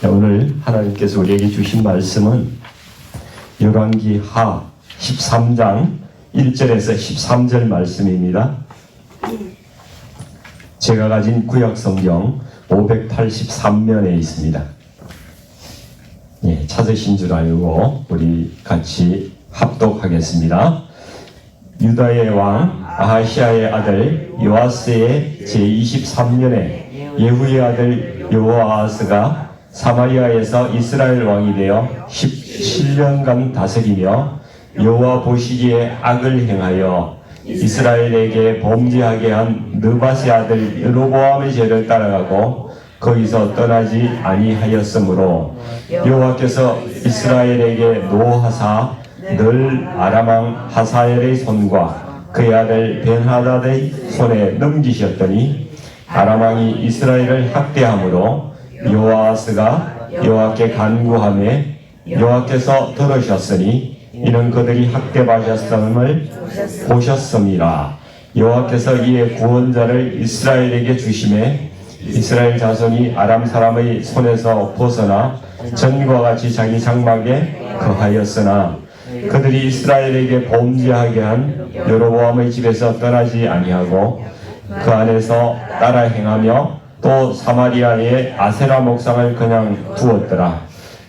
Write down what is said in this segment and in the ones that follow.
오늘 하나님께서 우리에게 주신 말씀은 열왕기하 13장 1절에서 13절 말씀입니다. 제가 가진 구약성경 583면에 있습니다. 찾으신 줄 알고 우리 같이 합독하겠습니다. 유다의 왕 아하시아의 아들 요아스의 제23년에 예후의 아들 여호아하스가 사마리아에서 이스라엘 왕이 되어 17년간 다스리며 여호와 보시기에 악을 행하여 이스라엘에게 범죄하게 한 느밧의 아들 여로보암의 죄를 따라가고 거기서 떠나지 아니하였으므로 여호와께서 이스라엘에게 노하사 늘 아람 왕 하사엘의 손과 그의 아들 벤하닷의 손에 넘기셨더니 아람 왕이 이스라엘을 학대함으로 여호아스가 여호와께 간구하매 여호와께서 들으셨으니 이는 그들이 학대받았음을 보셨음이라. 여호와께서 이에 구원자를 이스라엘에게 주심에 이스라엘 자손이 아람 사람의 손에서 벗어나 전과 같이 자기 장막에 거하였으나 그들이 이스라엘에게 범죄하게 한 여로보암의 집에서 떠나지 아니하고 그 안에서 따라 행하며 또 사마리아에 아세라 목상을 그냥 두었더라.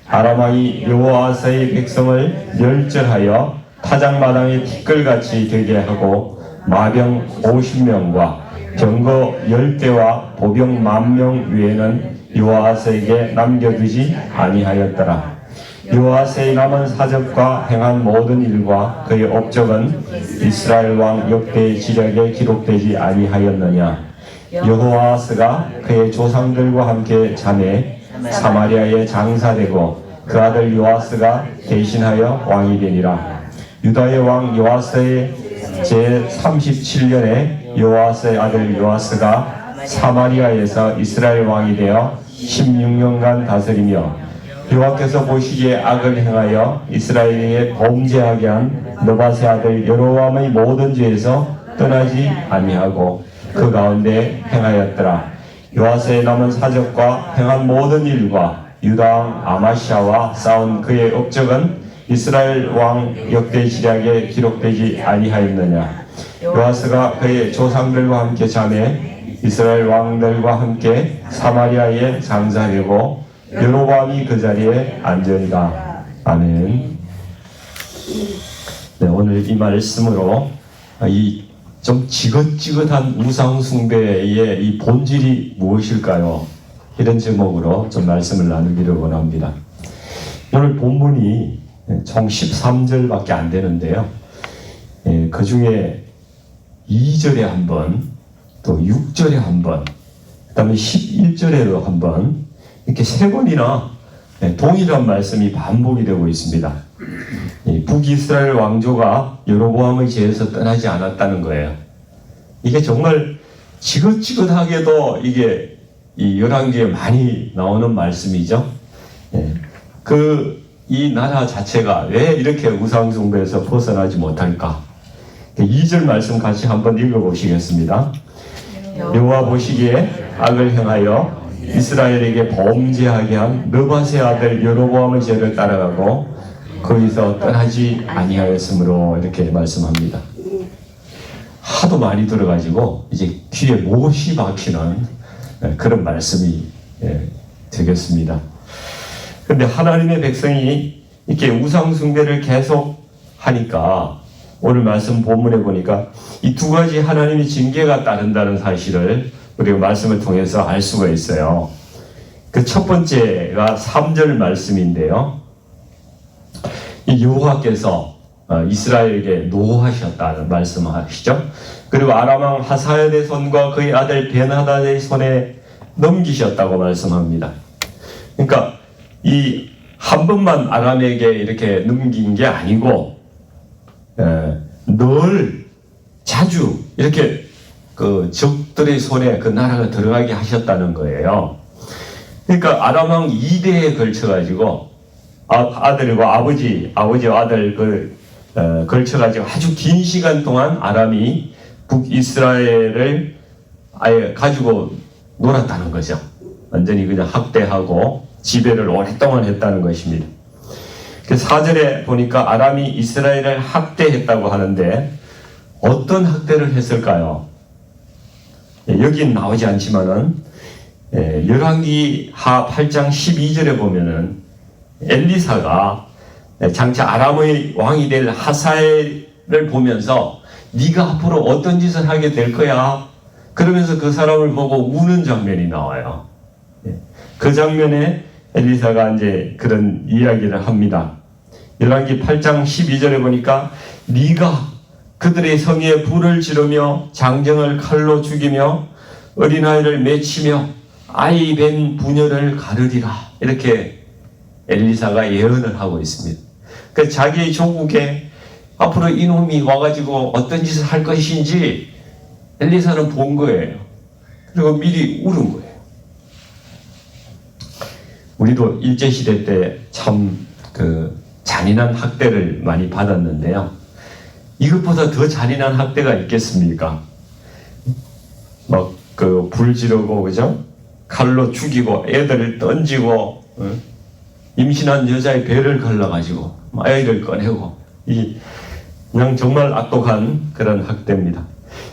아람 왕이 여호아스의 백성을 멸절하여 타작마당에 티끌같이 되게 하고 마병 50명과 병거 10대와 보병 10,000명 외에는 여호아스에게 남겨두지 아니하였더라. 여호아스의 남은 사적과 행한 모든 일과 그의 업적은 이스라엘 왕 역대 지략에 기록되지 아니하였느냐. 여호아스가 그의 조상들과 함께 잠에 사마리아에 장사되고 그 아들 요아스가 대신하여 왕이 되니라. 유다의 왕 요아스의 제37년에 요아스의 아들 요아스가 사마리아에서 이스라엘 왕이 되어 16년간 다스리며 여호와께서 보시기에 악을 행하여 이스라엘에게 범죄하게 한 느밧의 아들 여로보암의 모든 죄에서 떠나지 아니하고 그 가운데 행하였더라. 요아스의 남은 사적과 행한 모든 일과 유다 왕 아마시아와 싸운 그의 업적은 이스라엘 왕 역대 지략에 기록되지 아니하였느냐. 요아스가 그의 조상들과 함께 잠에 이스라엘 왕들과 함께 사마리아에 장사되고 여로보암이 그 자리에 앉으니라. 아멘. 네, 오늘 이 말씀으로 이 좀 지긋지긋한 우상 숭배의 이 본질이 무엇일까요? 이런 제목으로 좀 말씀을 나누기를 원합니다. 오늘 본문이 총 13절밖에 안 되는데요. 그 중에 2절에 한 번, 또 6절에 한 번, 그 다음에 11절에도 한 번, 이렇게 3번이나 동일한 말씀이 반복이 되고 있습니다. 북이스라엘 왕조가 여로보암의 죄에서 떠나지 않았다는 거예요. 이게 정말 지긋지긋하게도 이게 이 열왕기에 많이 나오는 말씀이죠. 이 나라 자체가 왜 이렇게 우상숭배에서 벗어나지 못할까? 2절 말씀 같이 한번 읽어보시겠습니다. 여호와 보시기에 악을 행하여 이스라엘에게 범죄하게 한 느밧의 아들 여로보암의 죄를 따라가고 거기서 떠나지 아니하였으므로 이렇게 말씀합니다. 하도 많이 들어가지고 이제 귀에 못이 박히는 그런 말씀이 되겠습니다. 그런데 하나님의 백성이 이렇게 우상숭배를 계속 하니까 오늘 말씀 본문에 보니까 이 두 가지 하나님의 징계가 따른다는 사실을 우리가 말씀을 통해서 알 수가 있어요. 그 첫 번째가 3절 말씀인데요. 이 여호와께서 이스라엘에게 노하셨다는 말씀하시죠. 그리고 아람 왕 하사엘의 손과 그의 아들 벤하닷의 손에 넘기셨다고 말씀합니다. 그러니까 이 한 번만 아람에게 이렇게 넘긴 게 아니고 늘 자주 이렇게 그 적들의 손에 그 나라가 들어가게 하셨다는 거예요. 그러니까 아람 왕 2대에 걸쳐가지고 아들과 아버지와 아들 걸쳐가지고 아주 긴 시간 동안 아람이 북이스라엘을 아예 가지고 놀았다는 거죠. 완전히 그냥 학대하고 지배를 오랫동안 했다는 것입니다. 4절에 보니까 아람이 이스라엘을 학대했다고 하는데 어떤 학대를 했을까요? 여긴 나오지 않지만은 열왕기 하 8장 12절에 보면은 엘리사가 장차 아람의 왕이 될 하사엘을 보면서 네가 앞으로 어떤 짓을 하게 될 거야? 그러면서 그 사람을 보고 우는 장면이 나와요. 그 장면에 엘리사가 이제 그런 이야기를 합니다. 열왕기 8장 12절에 보니까 네가 그들의 성에 불을 지르며 장정을 칼로 죽이며 어린아이를 맺히며 아이 벤 부녀를 가르리라. 이렇게 엘리사가 예언을 하고 있습니다. 그 자기의 조국에 앞으로 이놈이 와가지고 어떤 짓을 할 것인지 엘리사는 본 거예요. 그리고 미리 울은 거예요. 우리도 일제시대 때 참 잔인한 학대를 많이 받았는데요. 이것보다 더 잔인한 학대가 있겠습니까? 불 지르고, 그죠? 칼로 죽이고, 애들을 던지고, 임신한 여자의 배를 갈라가지고, 아이를 꺼내고, 그냥 정말 악독한 그런 학대입니다.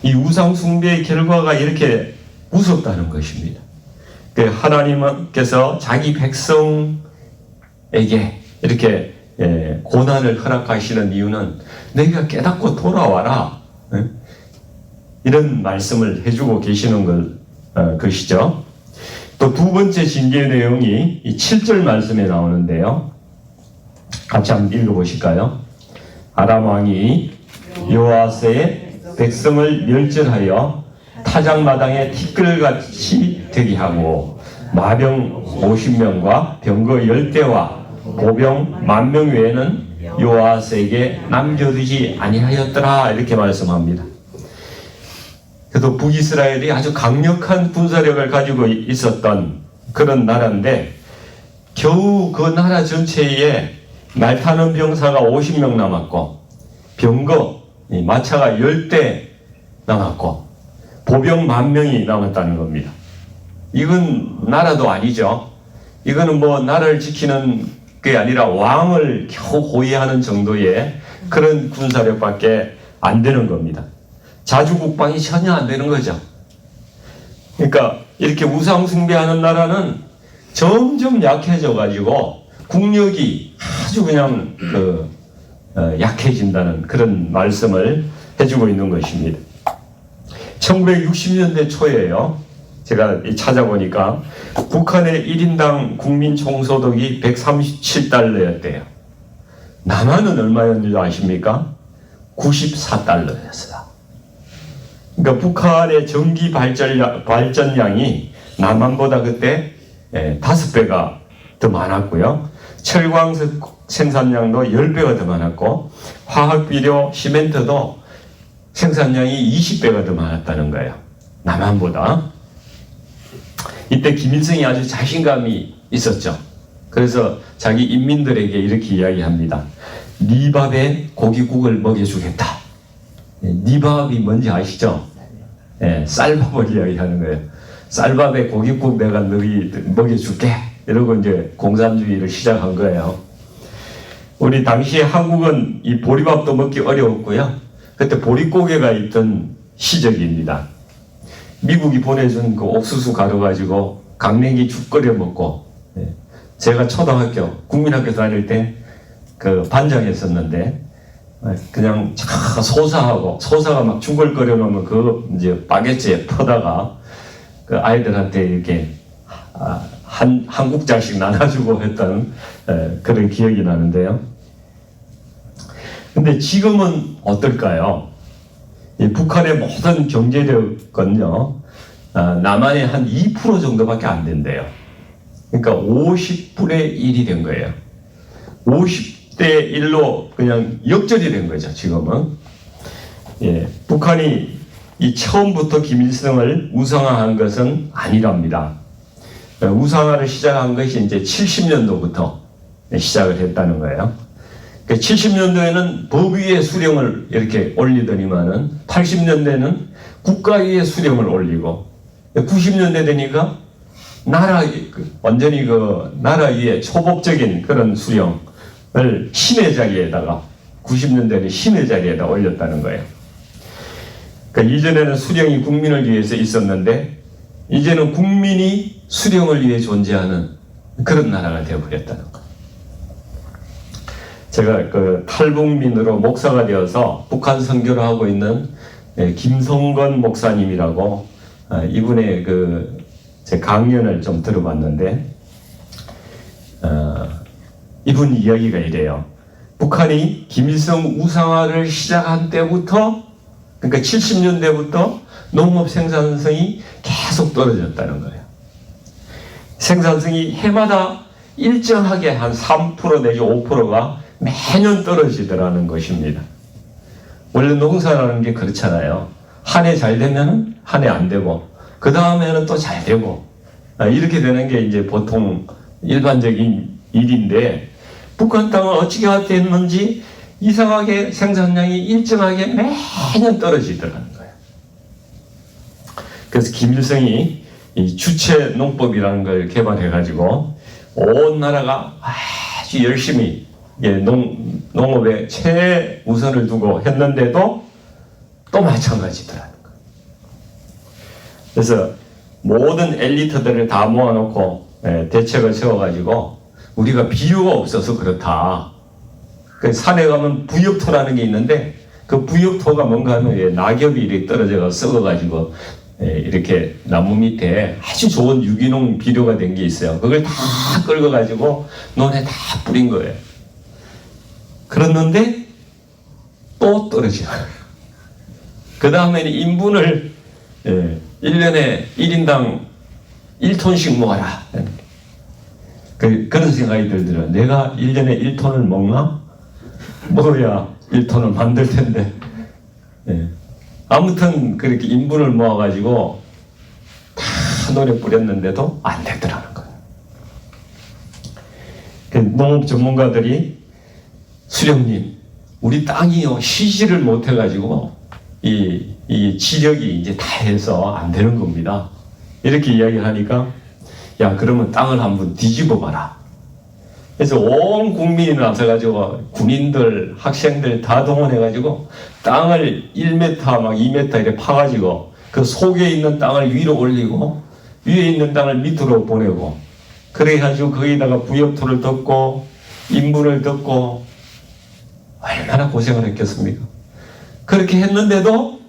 이 우상숭배의 결과가 이렇게 무섭다는 것입니다. 하나님께서 자기 백성에게 이렇게 고난을 허락하시는 이유는 너희가 깨닫고 돌아와라. 이런 말씀을 해주고 계시는 것이죠. 또 두 번째 징계의 내용이 이 7절 말씀에 나오는데요. 같이 한번 읽어보실까요? 아람 왕이 여호와스의 백성을 멸절하여 타작마당에 티끌같이 되게 하고 마병 50명과 병거 10대와 보병 10,000명 외에는 여호와스에게 남겨두지 아니하였더라. 이렇게 말씀합니다. 그래도 북이스라엘이 아주 강력한 군사력을 가지고 있었던 그런 나라인데 겨우 그 나라 전체에 말 타는 병사가 50명 남았고 병거 마차가 10대 남았고 보병 10,000명이 남았다는 겁니다. 이건 나라도 아니죠. 이거는 나라를 지키는 게 아니라 왕을 겨우 호위하는 정도의 그런 군사력밖에 안 되는 겁니다. 자주국방이 전혀 안 되는 거죠. 그러니까 이렇게 우상숭배하는 나라는 점점 약해져 가지고 국력이 아주 그냥 약해진다는 그런 말씀을 해주고 있는 것입니다. 1960년대 초에요. 제가 찾아보니까 북한의 1인당 국민 총소득이 137달러였대요. 남한은 얼마였는지 아십니까? 94달러였어요. 그러니까 북한의 전기 발전량이 남한보다 그때 5배가 더 많았고요. 철광 생산량도 10배가 더 많았고 화학비료, 시멘트도 생산량이 20배가 더 많았다는 거예요. 남한보다. 이때 김일성이 아주 자신감이 있었죠. 그래서 자기 인민들에게 이렇게 이야기합니다. 네 밥에 고기국을 먹여주겠다. 네 밥이 뭔지 아시죠? 쌀밥을 이야기하는 거예요. 쌀밥에 고기국 내가 너희 먹여줄게. 이러고 이제 공산주의를 시작한 거예요. 우리 당시에 한국은 이 보리밥도 먹기 어려웠고요. 그때 보릿고개가 있던 시절입니다. 미국이 보내준 그 옥수수 가루 가지고 강냉이 죽 끓여 먹고, 제가 초등학교, 국민학교 다닐 때 그 반장했었는데, 그냥 소사가 막 죽을 끓여 놓으면 그 이제 바게트에 퍼다가 그 아이들한테 이렇게 한 국자씩 나눠주고 했던 그런 기억이 나는데요. 근데 지금은 어떨까요? 이 북한의 모든 경제력은요, 남한의 한 2% 정도밖에 안 된대요. 그러니까 50분의 1이 된 거예요. 50대 1로 그냥 역전이 된 거죠, 지금은. 북한이 이 처음부터 김일성을 우상화한 것은 아니랍니다. 우상화를 시작한 것이 이제 70년도부터 시작을 했다는 거예요. 70년도에는 법 위에 수령을 이렇게 올리더니만은 80년대는 국가 위에 수령을 올리고 90년대 되니까 완전히 그 나라 위에 초법적인 그런 수령을 신의 자리에다가 90년대는 신의 자리에다 올렸다는 거예요. 그러니까 이전에는 수령이 국민을 위해서 있었는데 이제는 국민이 수령을 위해 존재하는 그런 나라가 되어버렸다는 거예요. 제가 그 탈북민으로 목사가 되어서 북한 선교를 하고 있는 김성건 목사님이라고 이분의 제 강연을 좀 들어봤는데 이분 이야기가 이래요. 북한이 김일성 우상화를 시작한 때부터, 그러니까 70년대부터 농업 생산성이 계속 떨어졌다는 거예요. 생산성이 해마다 일정하게 한 3% 내지 5%가 매년 떨어지더라는 것입니다. 원래 농사라는 게 그렇잖아요. 한 해 잘 되면 한 해 안 되고, 그 다음에는 또 잘 되고, 이렇게 되는 게 이제 보통 일반적인 일인데, 북한 땅은 어찌게 됐는지 이상하게 생산량이 일정하게 매년 떨어지더라는 거예요. 그래서 김일성이 이 주체 농법이라는 걸 개발해가지고 온 나라가 아주 열심히 농업에 최우선을 두고 했는데도 또 마찬가지더라는 거예요. 그래서 모든 엘리트들을 다 모아놓고 대책을 세워가지고 우리가 비료가 없어서 그렇다. 그 산에 가면 부엽토라는 게 있는데 그 부엽토가 뭔가 하면 낙엽이 이렇게 떨어져서 썩어가지고 이렇게 나무 밑에 아주 좋은 유기농 비료가 된 게 있어요. 그걸 다 긁어가지고 논에 다 뿌린 거예요. 그랬는데 또 떨어지나요. 그 다음에는 인분을 1년에 1인당 1톤씩 모아라. 그런 생각이 들더라고요. 내가 1년에 1톤을 먹나? 먹어야 1톤을 만들 텐데. 아무튼 그렇게 인분을 모아가지고 다 논에 뿌렸는데도 안 되더라는 거예요. 농업 전문가들이 수령님, 우리 땅이요 쉬지를 못해가지고 이 지력이 이제 다 해서 안 되는 겁니다. 이렇게 이야기를 하니까 야 그러면 땅을 한번 뒤집어 봐라. 그래서 온 국민이 나서가지고 군인들, 학생들 다 동원해가지고 땅을 1m 막 2m 이렇게 파가지고 그 속에 있는 땅을 위로 올리고 위에 있는 땅을 밑으로 보내고 그래가지고 거기다가 부엽토를 덮고 인분을 덮고 얼마나 고생을 했겠습니까? 그렇게 했는데도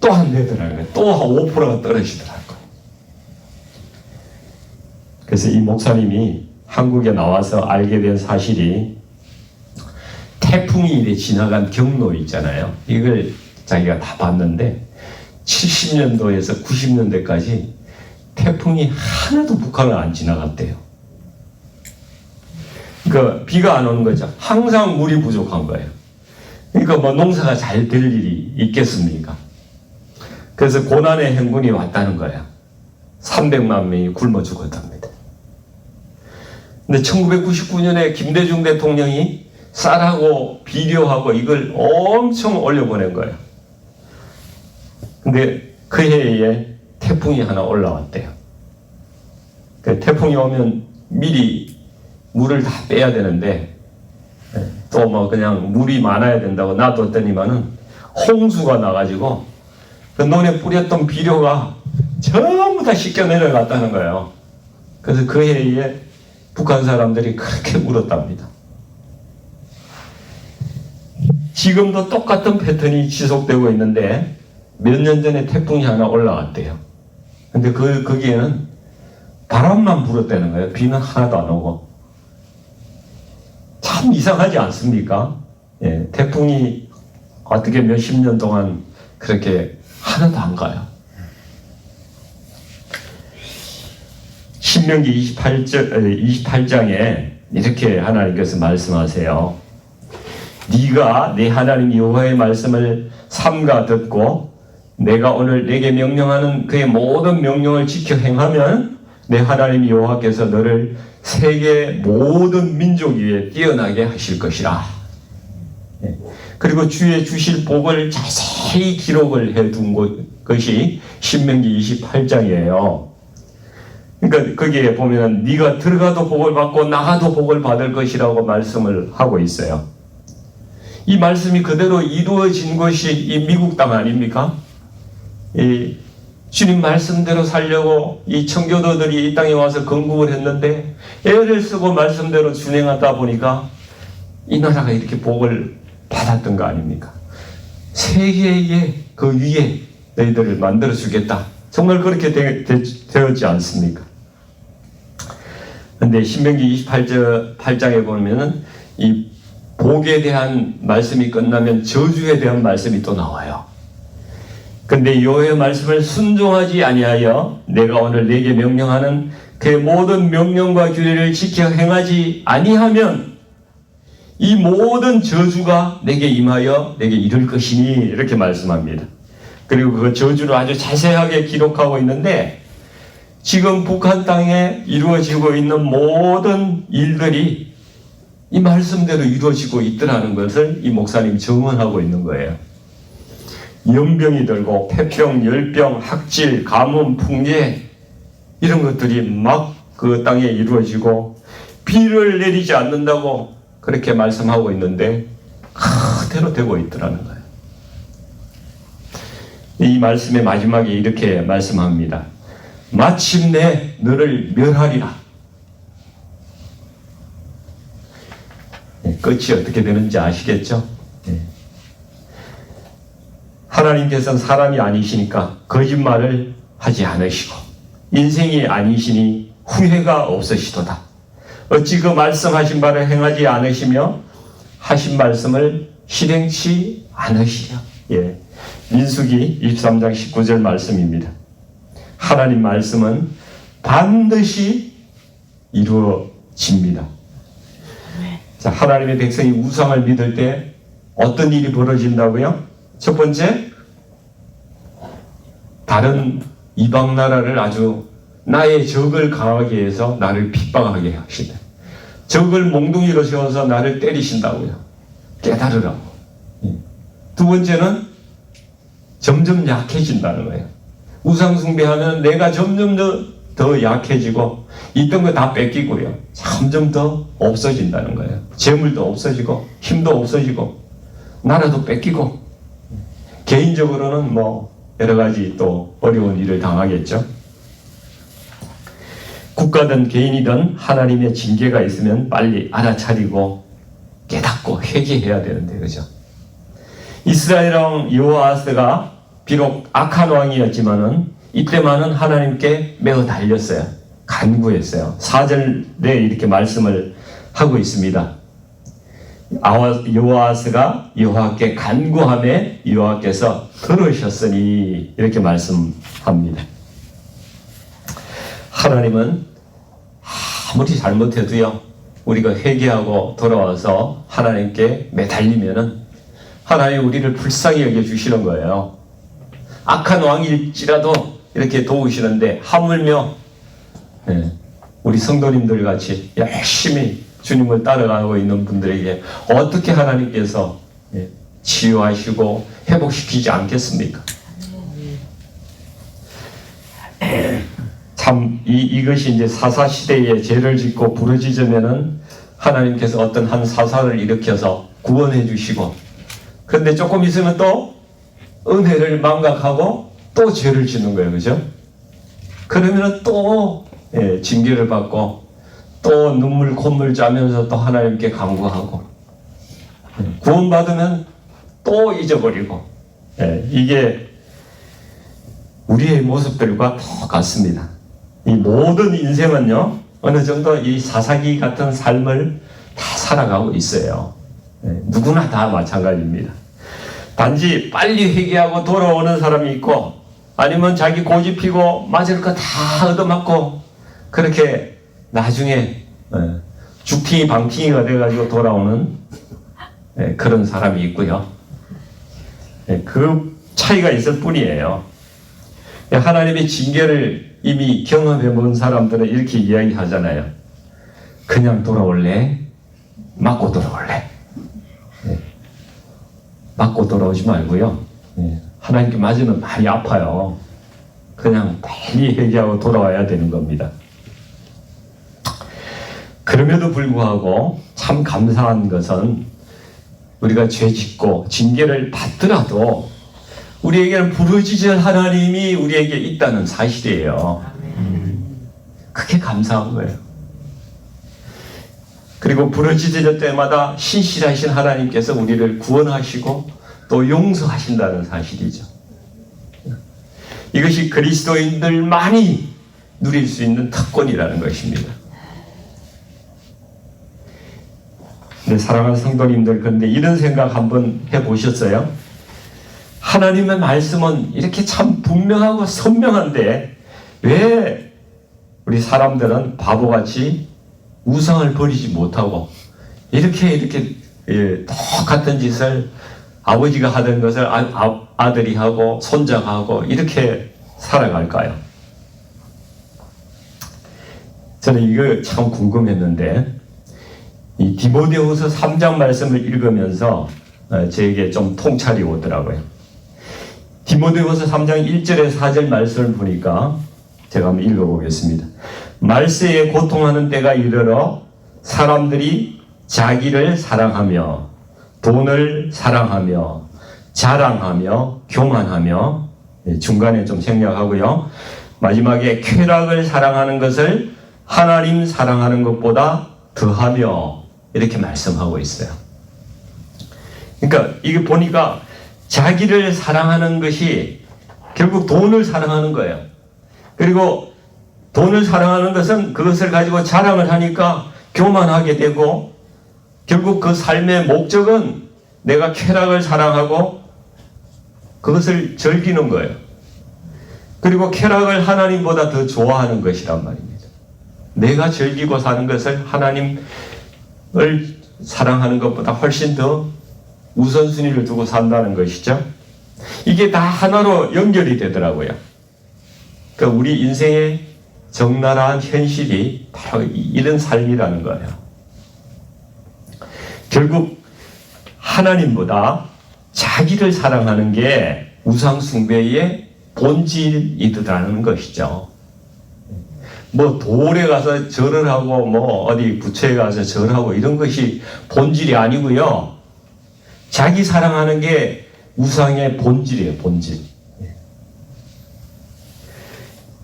또 안 되더라고요. 또 5%가 떨어지더라고요. 그래서 이 목사님이 한국에 나와서 알게 된 사실이 태풍이 이래 지나간 경로 있잖아요. 이걸 자기가 다 봤는데 70년도에서 90년대까지 태풍이 하나도 북한을 안 지나갔대요. 그러니까 비가 안 오는 거죠. 항상 물이 부족한 거예요. 그러니까 뭐 농사가 잘 될 일이 있겠습니까? 그래서 고난의 행군이 왔다는 거예요. 300만 명이 굶어 죽었답니다. 근데 1999년에 김대중 대통령이 쌀하고 비료하고 이걸 엄청 올려보낸 거예요. 근데 그 해에 태풍이 하나 올라왔대요. 그 태풍이 오면 미리 물을 다 빼야 되는데 또 뭐 그냥 물이 많아야 된다고 놔뒀더니만은 홍수가 나가지고 그 논에 뿌렸던 비료가 전부 다 씻겨 내려갔다는 거예요. 그래서 그 해에 북한 사람들이 그렇게 울었답니다. 지금도 똑같은 패턴이 지속되고 있는데 몇 년 전에 태풍이 하나 올라왔대요. 근데 거기에는 바람만 불었다는 거예요. 비는 하나도 안 오고. 참 이상하지 않습니까? 예, 태풍이 어떻게 몇십 년 동안 그렇게 하나도 안 가요. 신명기 28장에 이렇게 하나님께서 말씀하세요. 네가 네 하나님 여호와의 말씀을 삼가 듣고 내가 오늘 네게 명령하는 그의 모든 명령을 지켜 행하면 내 하나님 여호와께서 너를 세계 모든 민족 위에 뛰어나게 하실 것이라. 그리고 주의 주실 복을 자세히 기록을 해둔 것이 신명기 28장이에요. 그러니까 거기에 보면 네가 들어가도 복을 받고 나가도 복을 받을 것이라고 말씀을 하고 있어요. 이 말씀이 그대로 이루어진 것이 이 미국 땅 아닙니까? 이 주님 말씀대로 살려고 이 청교도들이 이 땅에 와서 건국을 했는데 애를 쓰고 말씀대로 준행하다 보니까 이 나라가 이렇게 복을 받았던 거 아닙니까? 세계의 그 위에 너희들을 만들어 주겠다. 정말 그렇게 되었지 않습니까? 근데 신명기 28장에 보면은 이 복에 대한 말씀이 끝나면 저주에 대한 말씀이 또 나와요. 근데 여호와의 말씀을 순종하지 아니하여 내가 오늘 네게 명령하는 그의 모든 명령과 규례를 지켜 행하지 아니하면 이 모든 저주가 내게 임하여 내게 이를 것이니 이렇게 말씀합니다. 그리고 그 저주를 아주 자세하게 기록하고 있는데 지금 북한 땅에 이루어지고 있는 모든 일들이 이 말씀대로 이루어지고 있더라는 것을 이 목사님이 증언하고 있는 거예요. 연병이 들고 폐병, 열병, 학질, 가뭄, 풍재 이런 것들이 막 그 땅에 이루어지고 비를 내리지 않는다고 그렇게 말씀하고 있는데 그대로 되고 있더라는 거예요. 이 말씀의 마지막에 이렇게 말씀합니다. 마침내 너를 멸하리라. 끝이 어떻게 되는지 아시겠죠? 하나님께서는 사람이 아니시니까 거짓말을 하지 않으시고 인생이 아니시니 후회가 없으시도다. 어찌 그 말씀하신 바를 행하지 않으시며 하신 말씀을 실행치 않으시냐. 예. 민수기 23장 19절 말씀입니다. 하나님 말씀은 반드시 이루어집니다. 자, 하나님의 백성이 우상을 믿을 때 어떤 일이 벌어진다고요? 첫 번째, 다른 이방 나라를 아주 나의 적을 강하게 해서 나를 핍박하게 하신다. 적을 몽둥이로 세워서 나를 때리신다고요. 깨달으라고. 두 번째는 점점 약해진다는 거예요. 우상 숭배하면 내가 점점 더 약해지고 있던 거 다 뺏기고요. 점점 더 없어진다는 거예요. 재물도 없어지고 힘도 없어지고 나라도 뺏기고 개인적으로는 뭐 여러 가지 또 어려운 일을 당하겠죠. 국가든 개인이든 하나님의 징계가 있으면 빨리 알아차리고 깨닫고 회개해야 되는데, 그죠? 이스라엘 왕 여호아스가 비록 악한 왕이었지만은 이때만은 하나님께 매우 달렸어요. 간구했어요. 4절에 이렇게 말씀을 하고 있습니다. 여호아스가 여호와께 간구하매 여호와께서 들으셨으니 이렇게 말씀합니다. 하나님은 아무리 잘못해도요, 우리가 회개하고 돌아와서 하나님께 매달리면은 하나님 우리를 불쌍히 여겨주시는 거예요. 악한 왕일지라도 이렇게 도우시는데 하물며 우리 성도님들 같이 열심히 주님을 따라가고 있는 분들에게 어떻게 하나님께서 치유하시고 회복시키지 않겠습니까? 참 이것이 이제 사사 시대에 죄를 짓고 부르짖으면은 하나님께서 어떤 한 사사를 일으켜서 구원해 주시고, 그런데 조금 있으면 또 은혜를 망각하고 또 죄를 짓는 거예요, 그죠? 그러면은 또 징계를 받고 또 눈물 콧물 짜면서 또 하나님께 간구하고 구원받으면 또 잊어버리고, 이게 우리의 모습들과 똑같습니다. 이 모든 인생은요, 어느 정도 이 사사기 같은 삶을 다 살아가고 있어요. 누구나 다 마찬가지입니다. 단지 빨리 회개하고 돌아오는 사람이 있고, 아니면 자기 고집 피고 맞을 거 다 얻어맞고 그렇게 나중에 죽팅이 방팅이가 돼가지고 돌아오는 그런 사람이 있고요. 그 차이가 있을 뿐이에요. 하나님의 징계를 이미 경험해 본 사람들은 이렇게 이야기하잖아요. 그냥 돌아올래? 맞고 돌아올래? 맞고 돌아오지 말고요. 하나님께 맞으면 많이 아파요. 그냥 빨리 회개하고 돌아와야 되는 겁니다. 그럼에도 불구하고 참 감사한 것은 우리가 죄 짓고 징계를 받더라도 우리에게는 부르짖을 하나님이 우리에게 있다는 사실이에요. 그게 감사한 거예요. 그리고 부르짖을 때마다 신실하신 하나님께서 우리를 구원하시고 또 용서하신다는 사실이죠. 이것이 그리스도인들만이 누릴 수 있는 특권이라는 것입니다. 네, 사랑하는 성도님들, 그런데 이런 생각 한번 해보셨어요? 하나님의 말씀은 이렇게 참 분명하고 선명한데 왜 우리 사람들은 바보같이 우상을 버리지 못하고 이렇게 똑같은 짓을 아버지가 하던 것을 아들이 하고 손자가 하고 이렇게 살아갈까요? 저는 이거 참 궁금했는데 이 디모데후서 3장 말씀을 읽으면서 저에게 좀 통찰이 오더라고요. 디모데후서 3장 1절에 4절 말씀을 보니까 제가 한번 읽어보겠습니다. 말세에 고통하는 때가 이르러 사람들이 자기를 사랑하며 돈을 사랑하며 자랑하며 교만하며, 중간에 좀 생략하고요. 마지막에 쾌락을 사랑하는 것을 하나님 사랑하는 것보다 더하며 이렇게 말씀하고 있어요. 그러니까 이게 보니까 자기를 사랑하는 것이 결국 돈을 사랑하는 거예요. 그리고 돈을 사랑하는 것은 그것을 가지고 자랑을 하니까 교만하게 되고 결국 그 삶의 목적은 내가 쾌락을 사랑하고 그것을 즐기는 거예요. 그리고 쾌락을 하나님보다 더 좋아하는 것이란 말입니다. 내가 즐기고 사는 것을 하나님을 사랑하는 것보다 훨씬 더 우선순위를 두고 산다는 것이죠. 이게 다 하나로 연결이 되더라고요. 그러니까 우리 인생의 적나라한 현실이 바로 이런 삶이라는 거예요. 결국 하나님보다 자기를 사랑하는 게 우상 숭배의 본질이더라는 것이죠. 뭐 돌에 가서 절을 하고 뭐 어디 부처에 가서 절하고 이런 것이 본질이 아니고요. 자기 사랑하는 게 우상의 본질이에요. 본질.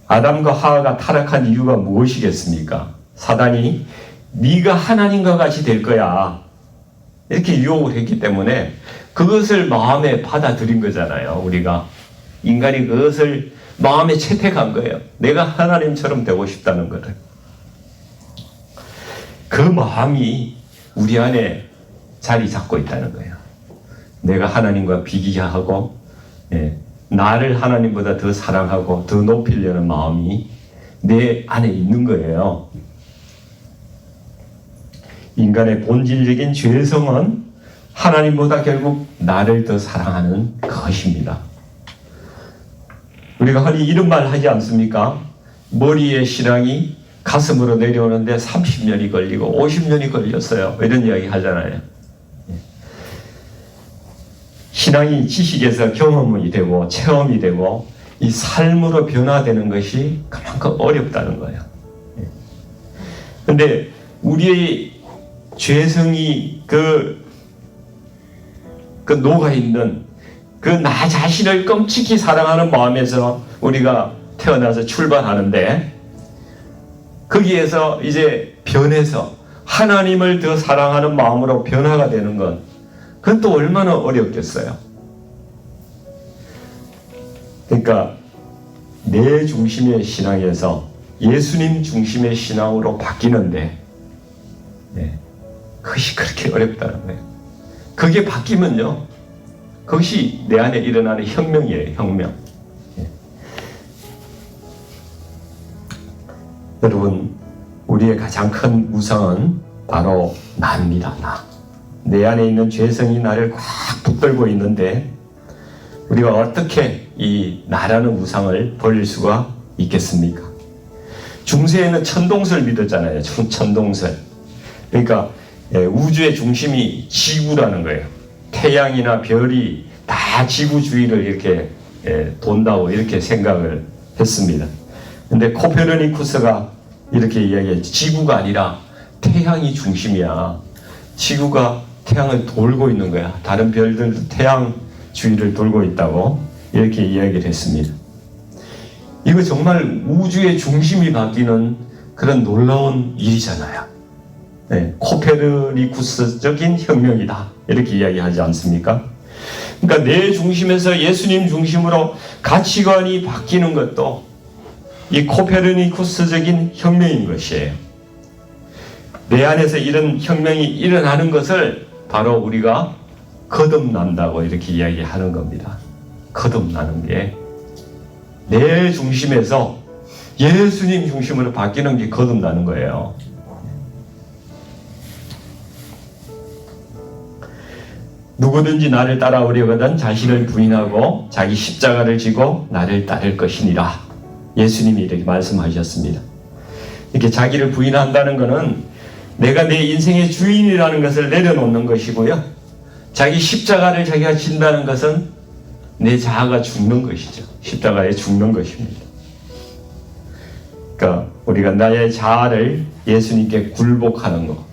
아담과 하와가 타락한 이유가 무엇이겠습니까? 사단이 네가 하나님과 같이 될 거야 이렇게 유혹을 했기 때문에 그것을 마음에 받아들인 거잖아요. 우리가 인간이 그것을 마음에 채택한 거예요. 내가 하나님처럼 되고 싶다는 거를. 그 마음이 우리 안에 자리 잡고 있다는 거예요. 내가 하나님과 비교하고 나를 하나님보다 더 사랑하고 더 높이려는 마음이 내 안에 있는 거예요. 인간의 본질적인 죄성은 하나님보다 결국 나를 더 사랑하는 것입니다. 우리가 흔히 이런 말 하지 않습니까? 머리에 신앙이 가슴으로 내려오는데 30년이 걸리고 50년이 걸렸어요. 이런 이야기 하잖아요. 신앙이 지식에서 경험이 되고 체험이 되고 이 삶으로 변화되는 것이 그만큼 어렵다는 거예요. 그런데 우리의 죄성이 그 녹아있는 그 나 자신을 끔찍히 사랑하는 마음에서 우리가 태어나서 출발하는데 거기에서 이제 변해서 하나님을 더 사랑하는 마음으로 변화가 되는 건 그건 또 얼마나 어렵겠어요. 그러니까 내 중심의 신앙에서 예수님 중심의 신앙으로 바뀌는데 그것이 그렇게 어렵다는 거예요. 그게 바뀌면요 그것이 내 안에 일어나는 혁명이에요. 혁명. 여러분, 우리의 가장 큰 우상은 바로 나입니다. 내 안에 있는 죄성이 나를 꽉 붙들고 있는데 우리가 어떻게 이 나라는 우상을 버릴 수가 있겠습니까? 중세에는 천동설 믿었잖아요. 천동설. 그러니까 우주의 중심이 지구라는 거예요. 태양이나 별이 다 지구 주위를 이렇게 돈다고 이렇게 생각을 했습니다. 근데 코페르니쿠스가 이렇게 이야기했죠. 지구가 아니라 태양이 중심이야. 지구가 태양을 돌고 있는 거야. 다른 별들도 태양 주위를 돌고 있다고 이렇게 이야기를 했습니다. 이거 정말 우주의 중심이 바뀌는 그런 놀라운 일이잖아요. 네, 코페르니쿠스적인 혁명이다 이렇게 이야기하지 않습니까? 그러니까 내 중심에서 예수님 중심으로 가치관이 바뀌는 것도 이 코페르니쿠스적인 혁명인 것이에요. 내 안에서 이런 혁명이 일어나는 것을 바로 우리가 거듭난다고 이렇게 이야기하는 겁니다. 거듭나는 게 내 중심에서 예수님 중심으로 바뀌는 게 거듭나는 거예요. 누구든지 나를 따라오려거든 자신을 부인하고 자기 십자가를 지고 나를 따를 것이니라. 예수님이 이렇게 말씀하셨습니다. 이렇게 자기를 부인한다는 것은 내가 내 인생의 주인이라는 것을 내려놓는 것이고요. 자기 십자가를 자기가 진다는 것은 내 자아가 죽는 것이죠. 십자가에 죽는 것입니다. 그러니까 우리가 나의 자아를 예수님께 굴복하는 것,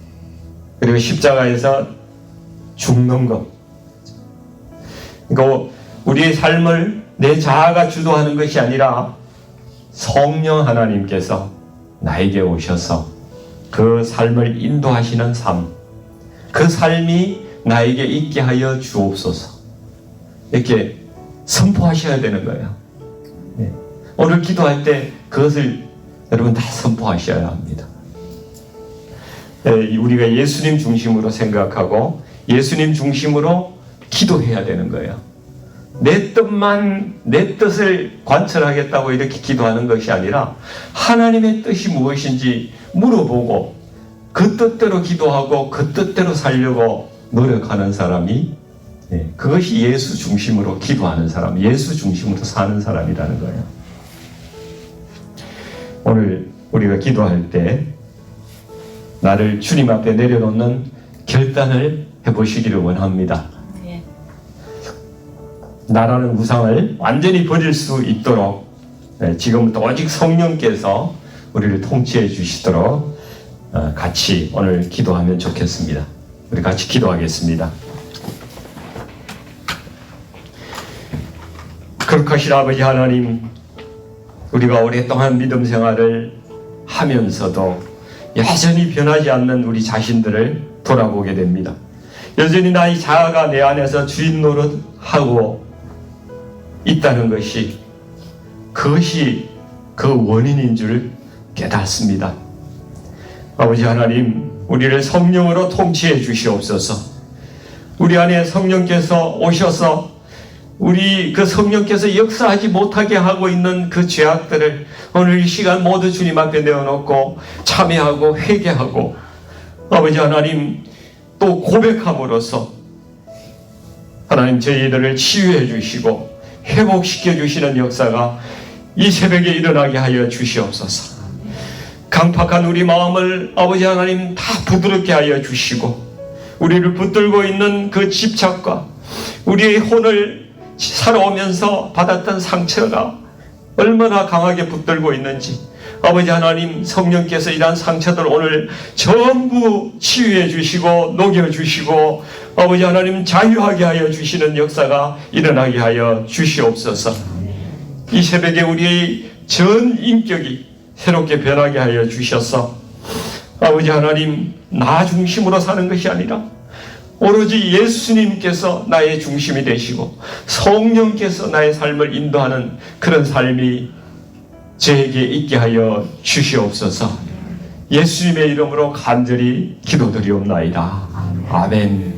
그리고 십자가에서 죽는 것. 그러니까 우리의 삶을 내 자아가 주도하는 것이 아니라 성령 하나님께서 나에게 오셔서 그 삶을 인도하시는 삶, 그 삶이 나에게 있게 하여 주옵소서. 이렇게 선포하셔야 되는 거예요. 네. 오늘 기도할 때 그것을 여러분 다 선포하셔야 합니다. 네, 우리가 예수님 중심으로 생각하고 예수님 중심으로 기도해야 되는 거예요. 내 뜻만, 내 뜻을 관철하겠다고 이렇게 기도하는 것이 아니라 하나님의 뜻이 무엇인지 물어보고 그 뜻대로 기도하고 그 뜻대로 살려고 노력하는 사람이, 그것이 예수 중심으로 기도하는 사람, 예수 중심으로 사는 사람이라는 거예요. 오늘 우리가 기도할 때 나를 주님 앞에 내려놓는 결단을 해보시기를 원합니다. 나라는 우상을 완전히 버릴 수 있도록 지금부터 오직 성령께서 우리를 통치해 주시도록 같이 오늘 기도하면 좋겠습니다. 우리 같이 기도하겠습니다. 거룩하신 아버지 하나님, 우리가 오랫동안 믿음 생활을 하면서도 여전히 변하지 않는 우리 자신들을 돌아보게 됩니다. 여전히 나의 자아가 내 안에서 주인 노릇하고 있다는 것이, 그것이 그 원인인 줄 깨닫습니다. 아버지 하나님, 우리를 성령으로 통치해 주시옵소서. 우리 안에 성령께서 오셔서 우리 그 성령께서 역사하지 못하게 하고 있는 그 죄악들을 오늘 이 시간 모두 주님 앞에 내어놓고 참회하고 회개하고, 아버지 하나님 또 고백함으로써 하나님 저희들을 치유해 주시고 회복시켜 주시는 역사가 이 새벽에 일어나게 하여 주시옵소서. 강팍한 우리 마음을 아버지 하나님 다 부드럽게 하여 주시고, 우리를 붙들고 있는 그 집착과 우리의 혼을 살아오면서 받았던 상처가 얼마나 강하게 붙들고 있는지 아버지 하나님 성령께서 이러한 상처들 오늘 전부 치유해 주시고 녹여 주시고 아버지 하나님 자유하게 하여 주시는 역사가 일어나게 하여 주시옵소서. 이 새벽에 우리의 전 인격이 새롭게 변하게 하여 주셔서 아버지 하나님 나 중심으로 사는 것이 아니라 오로지 예수님께서 나의 중심이 되시고 성령께서 나의 삶을 인도하는 그런 삶이 저에게 있게 하여 주시옵소서. 예수님의 이름으로 간절히 기도드리옵나이다. 아멘.